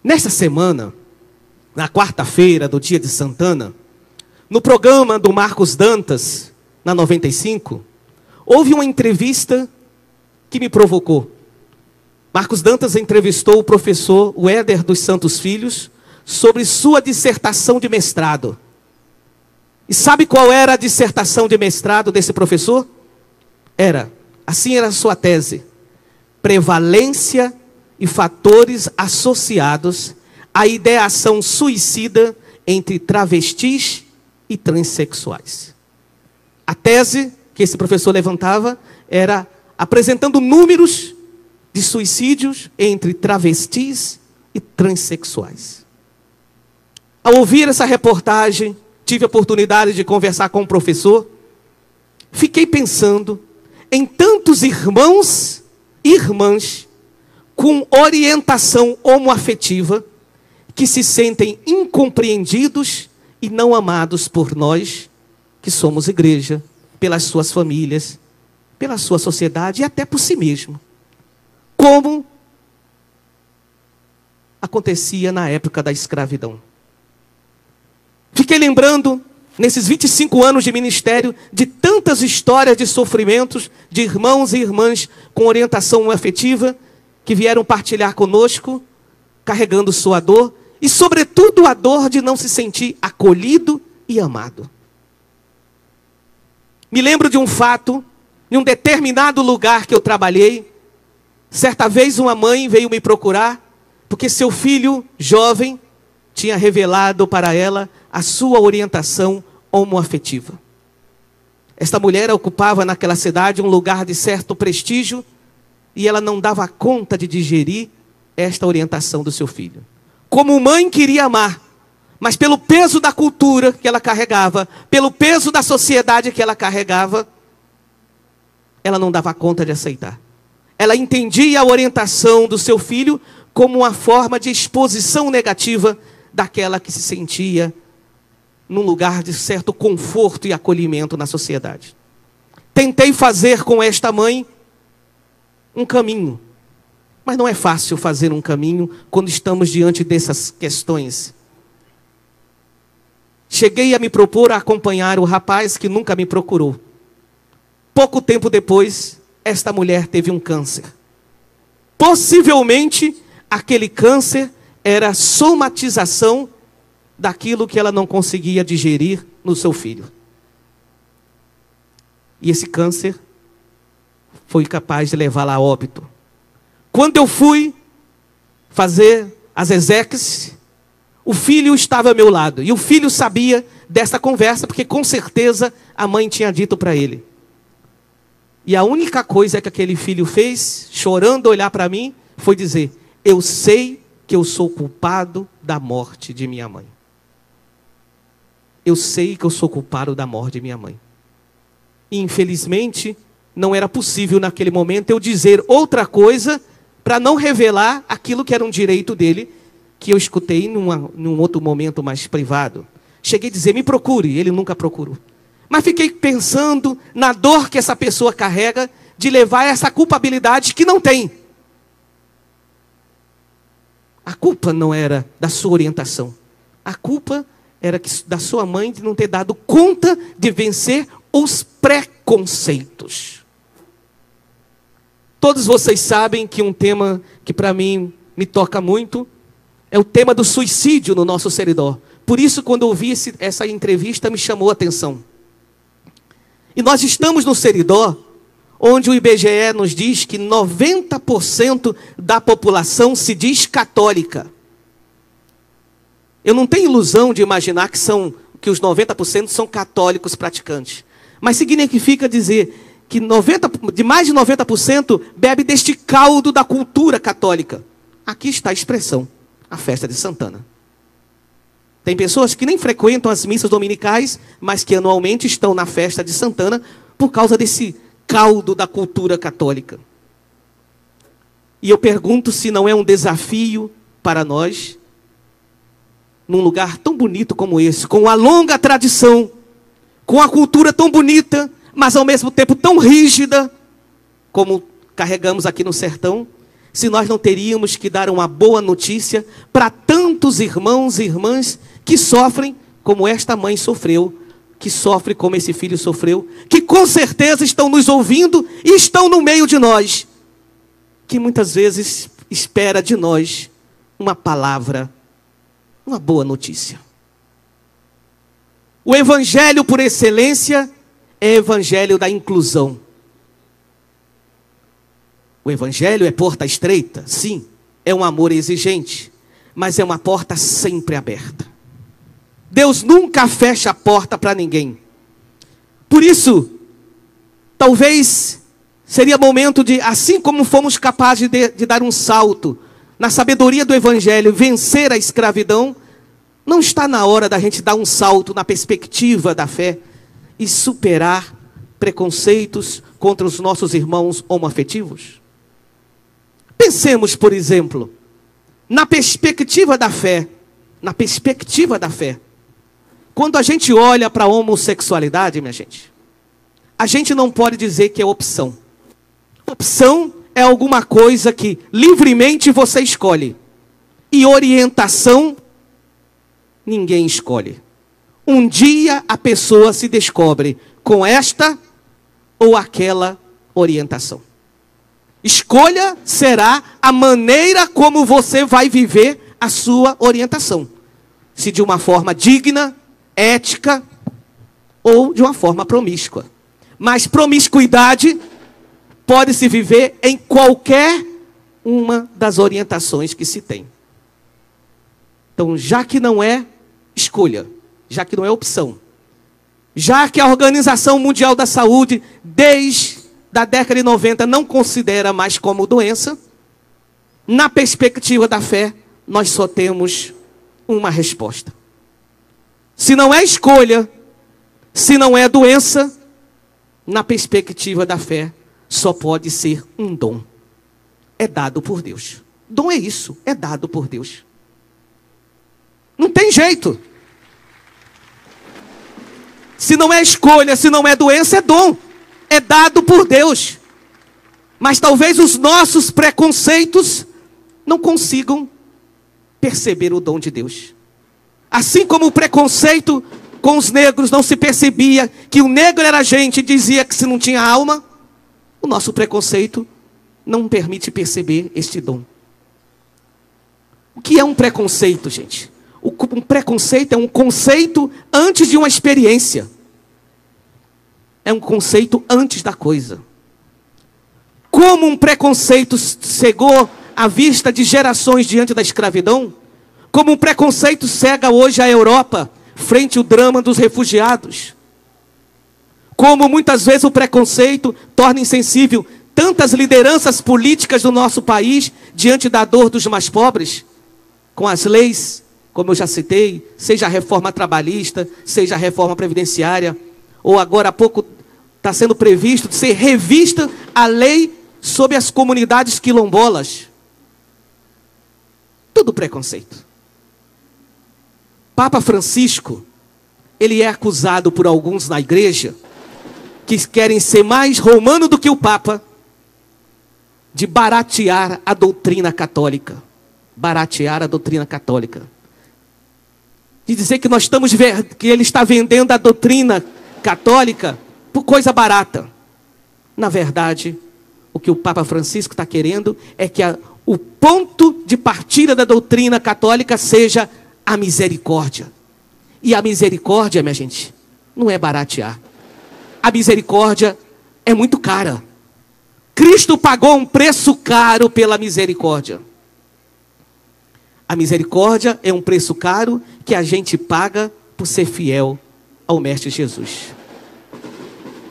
Nesta semana, na quarta-feira do dia de Santana, no programa do Marcos Dantas, na 95, houve uma entrevista que me provocou. Marcos Dantas entrevistou o professor Éder dos Santos Filhos sobre sua dissertação de mestrado. E sabe qual era a dissertação de mestrado desse professor? Assim era a sua tese: prevalência e fatores associados à ideação suicida entre travestis e transexuais. A tese que esse professor levantava era apresentando números de suicídios entre travestis e transexuais. Ao ouvir essa reportagem, tive a oportunidade de conversar com o professor. Fiquei pensando em tantos irmãos e irmãs com orientação homoafetiva que se sentem incompreendidos e não amados por nós, que somos igreja, pelas suas famílias, pela sua sociedade e até por si mesmo. Como acontecia na época da escravidão. Fiquei lembrando, nesses 25 anos de ministério, de tantas histórias de sofrimentos de irmãos e irmãs com orientação afetiva que vieram partilhar conosco, carregando sua dor e, sobretudo, a dor de não se sentir acolhido e amado. Me lembro de um fato, em um determinado lugar que eu trabalhei. Certa vez uma mãe veio me procurar, porque seu filho jovem tinha revelado para ela a sua orientação homoafetiva. Esta mulher ocupava naquela cidade um lugar de certo prestígio e ela não dava conta de digerir esta orientação do seu filho. Como mãe queria amar, mas pelo peso da cultura que ela carregava, pelo peso da sociedade que ela carregava, ela não dava conta de aceitar. Ela entendia a orientação do seu filho como uma forma de exposição negativa daquela que se sentia num lugar de certo conforto e acolhimento na sociedade. Tentei fazer com esta mãe um caminho, mas não é fácil fazer um caminho quando estamos diante dessas questões. Cheguei a me propor a acompanhar o rapaz que nunca me procurou. Pouco tempo depois, esta mulher teve um câncer. Possivelmente, aquele câncer era a somatização daquilo que ela não conseguia digerir no seu filho. E esse câncer foi capaz de levá-la a óbito. Quando eu fui fazer as exéquias, o filho estava ao meu lado. E o filho sabia dessa conversa, porque com certeza a mãe tinha dito para ele. E a única coisa que aquele filho fez, chorando, olhar para mim, foi dizer: eu sei que eu sou culpado da morte de minha mãe. Eu sei que eu sou culpado da morte de minha mãe. E, infelizmente, não era possível naquele momento eu dizer outra coisa para não revelar aquilo que era um direito dele, que eu escutei num outro momento mais privado. Cheguei a dizer: me procure. Ele nunca procurou. Mas fiquei pensando na dor que essa pessoa carrega de levar essa culpabilidade que não tem. A culpa não era da sua orientação. A culpa era da sua mãe de não ter dado conta de vencer os preconceitos. Todos vocês sabem que um tema que para mim me toca muito é o tema do suicídio no nosso Seridó. Por isso, quando eu ouvi essa entrevista, me chamou a atenção. E nós estamos no Seridó, onde o IBGE nos diz que 90% da população se diz católica. Eu não tenho ilusão de imaginar que os 90% são católicos praticantes. Mas significa dizer que mais de 90% bebe deste caldo da cultura católica. Aqui está a expressão: a festa de Santana. Tem pessoas que nem frequentam as missas dominicais, mas que anualmente estão na festa de Santana por causa desse caldo da cultura católica. E eu pergunto se não é um desafio para nós, num lugar tão bonito como esse, com a longa tradição, com a cultura tão bonita, mas ao mesmo tempo tão rígida, como carregamos aqui no sertão, se nós não teríamos que dar uma boa notícia para tantos irmãos e irmãs que sofrem como esta mãe sofreu, que sofre como esse filho sofreu, que com certeza estão nos ouvindo e estão no meio de nós, que muitas vezes espera de nós uma palavra, uma boa notícia. O evangelho por excelência é evangelho da inclusão. O evangelho é porta estreita, sim, é um amor exigente, mas é uma porta sempre aberta. Deus nunca fecha a porta para ninguém. Por isso, talvez seria momento de, assim como fomos capazes de dar um salto na sabedoria do evangelho, vencer a escravidão, não está na hora da gente dar um salto na perspectiva da fé e superar preconceitos contra os nossos irmãos homoafetivos? Pensemos, por exemplo, na perspectiva da fé. Na perspectiva da fé. Quando a gente olha para a homossexualidade, minha gente, a gente não pode dizer que é opção. Opção é alguma coisa que livremente você escolhe. E orientação, ninguém escolhe. Um dia a pessoa se descobre com esta ou aquela orientação. Escolha será a maneira como você vai viver a sua orientação. Se de uma forma digna, ética ou de uma forma promíscua. Mas promiscuidade pode se viver em qualquer uma das orientações que se tem. Então, já que não é escolha, já que não é opção, já que a Organização Mundial da Saúde, desde a década de 90, não considera mais como doença, na perspectiva da fé, nós só temos uma resposta. Se não é escolha, se não é doença, na perspectiva da fé, só pode ser um dom. É dado por Deus. Dom é isso, é dado por Deus. Não tem jeito. Se não é escolha, se não é doença, é dom. É dado por Deus. Mas talvez os nossos preconceitos não consigam perceber o dom de Deus. Assim como o preconceito com os negros não se percebia que o negro era gente e dizia que se não tinha alma, o nosso preconceito não permite perceber este dom. O que é um preconceito, gente? Um preconceito é um conceito antes de uma experiência. É um conceito antes da coisa. Como um preconceito cegou a vista de gerações diante da escravidão, como um preconceito cega hoje a Europa frente ao drama dos refugiados. Como muitas vezes o preconceito torna insensível tantas lideranças políticas do nosso país diante da dor dos mais pobres, com as leis, como eu já citei, seja a reforma trabalhista, seja a reforma previdenciária, ou agora há pouco está sendo previsto de ser revista a lei sobre as comunidades quilombolas. Tudo preconceito. Papa Francisco, ele é acusado por alguns na igreja, que querem ser mais romano do que o Papa, de baratear a doutrina católica. Baratear a doutrina católica. De dizer que que ele está vendendo a doutrina católica por coisa barata. Na verdade, o que o Papa Francisco está querendo é que o ponto de partida da doutrina católica seja a misericórdia. E a misericórdia, minha gente, não é baratear. A misericórdia é muito cara. Cristo pagou um preço caro pela misericórdia. A misericórdia é um preço caro que a gente paga por ser fiel ao Mestre Jesus.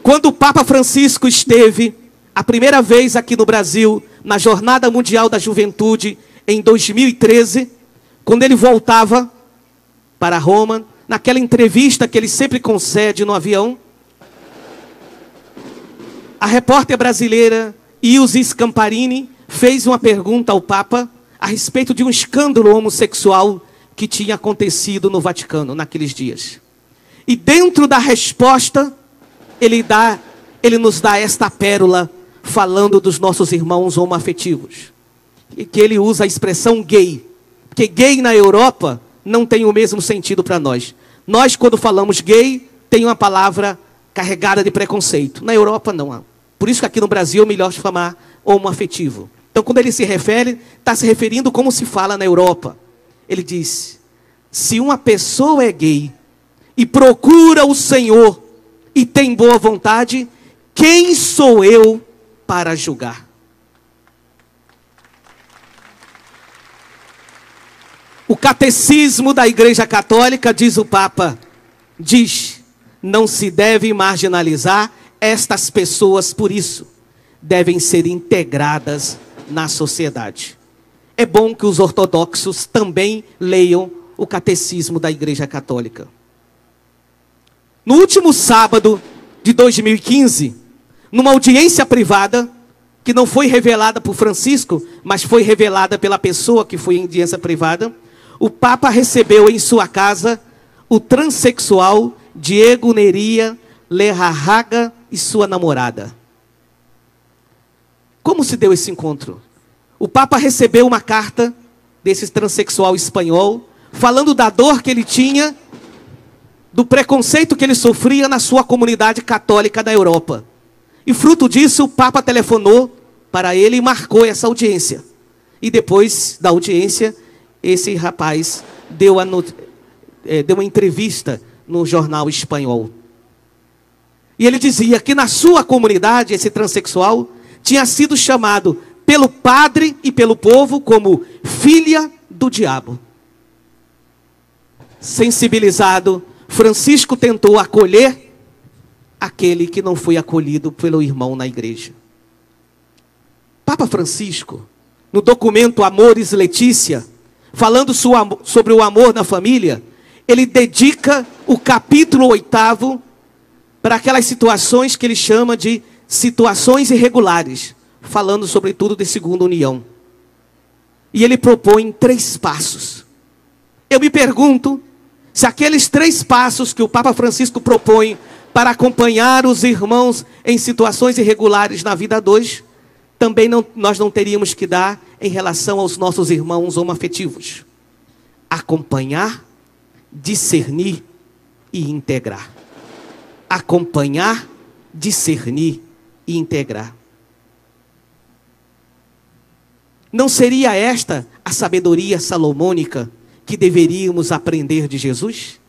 Quando o Papa Francisco esteve a primeira vez aqui no Brasil, na Jornada Mundial da Juventude, em 2013, quando ele voltava para Roma, naquela entrevista que ele sempre concede no avião, a repórter brasileira Ilse Scamparini fez uma pergunta ao Papa a respeito de um escândalo homossexual que tinha acontecido no Vaticano naqueles dias. E dentro da resposta, ele nos dá esta pérola falando dos nossos irmãos homoafetivos. que ele usa a expressão gay. Porque gay na Europa não tem o mesmo sentido para nós. Nós, quando falamos gay, tem uma palavra carregada de preconceito. Na Europa, não. Por isso que aqui no Brasil é melhor chamar homoafetivo. Então, quando ele se refere, está se referindo como se fala na Europa. Ele diz: se uma pessoa é gay e procura o Senhor e tem boa vontade, quem sou eu para julgar? O catecismo da Igreja Católica, diz o Papa, diz: não se deve marginalizar estas pessoas por isso. Devem ser integradas na sociedade. É bom que os ortodoxos também leiam o catecismo da Igreja Católica. No último sábado de 2015, numa audiência privada, que não foi revelada por Francisco, mas foi revelada pela pessoa que foi em audiência privada, o Papa recebeu em sua casa o transexual Diego Neria Lerrahaga e sua namorada. Como se deu esse encontro? O Papa recebeu uma carta desse transexual espanhol, falando da dor que ele tinha, do preconceito que ele sofria na sua comunidade católica da Europa. E fruto disso, o Papa telefonou para ele e marcou essa audiência. E depois da audiência, esse rapaz deu uma entrevista no jornal espanhol. E ele dizia que na sua comunidade, esse transexual tinha sido chamado pelo padre e pelo povo como filha do diabo. Sensibilizado, Francisco tentou acolher aquele que não foi acolhido pelo irmão na igreja. Papa Francisco, no documento Amoris Laetitia, falando sobre o amor na família, ele dedica o capítulo 8º para aquelas situações que ele chama de situações irregulares, falando sobretudo de segunda união. E ele propõe 3 passos. Eu me pergunto se aqueles 3 passos que o Papa Francisco propõe para acompanhar os irmãos em situações irregulares na vida 2, também nós não teríamos que dar em relação aos nossos irmãos homoafetivos. Acompanhar, discernir e integrar. Acompanhar, discernir e integrar. Não seria esta a sabedoria salomônica que deveríamos aprender de Jesus?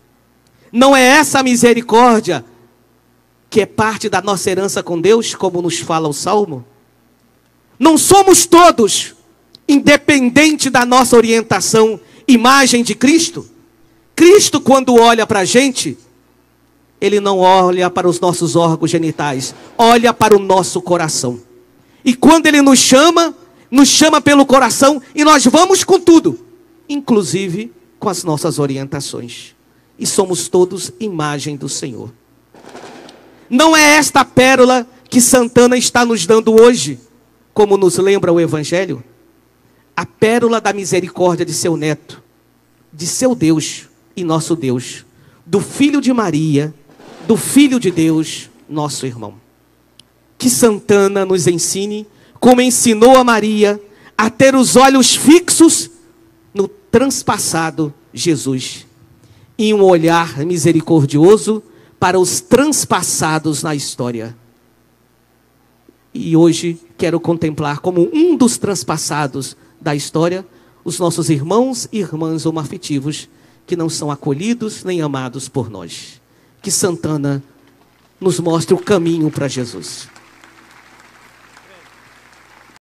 Não é essa a misericórdia que é parte da nossa herança com Deus, como nos fala o Salmo? Não somos todos, independente da nossa orientação, imagem de Cristo? Cristo, quando olha para a gente, Ele não olha para os nossos órgãos genitais, olha para o nosso coração. E quando Ele nos chama pelo coração e nós vamos com tudo, inclusive com as nossas orientações. E somos todos imagem do Senhor. Não é esta a pérola que Santana está nos dando hoje, como nos lembra o Evangelho? A pérola da misericórdia de seu neto, de seu Deus e nosso Deus, do Filho de Maria, do Filho de Deus, nosso irmão. Que Santana nos ensine, como ensinou a Maria, a ter os olhos fixos no transpassado Jesus, e um olhar misericordioso para os transpassados na história. E hoje quero contemplar como um dos transpassados da história os nossos irmãos e irmãs homoafetivos que não são acolhidos nem amados por nós. Que Santana nos mostre o caminho para Jesus.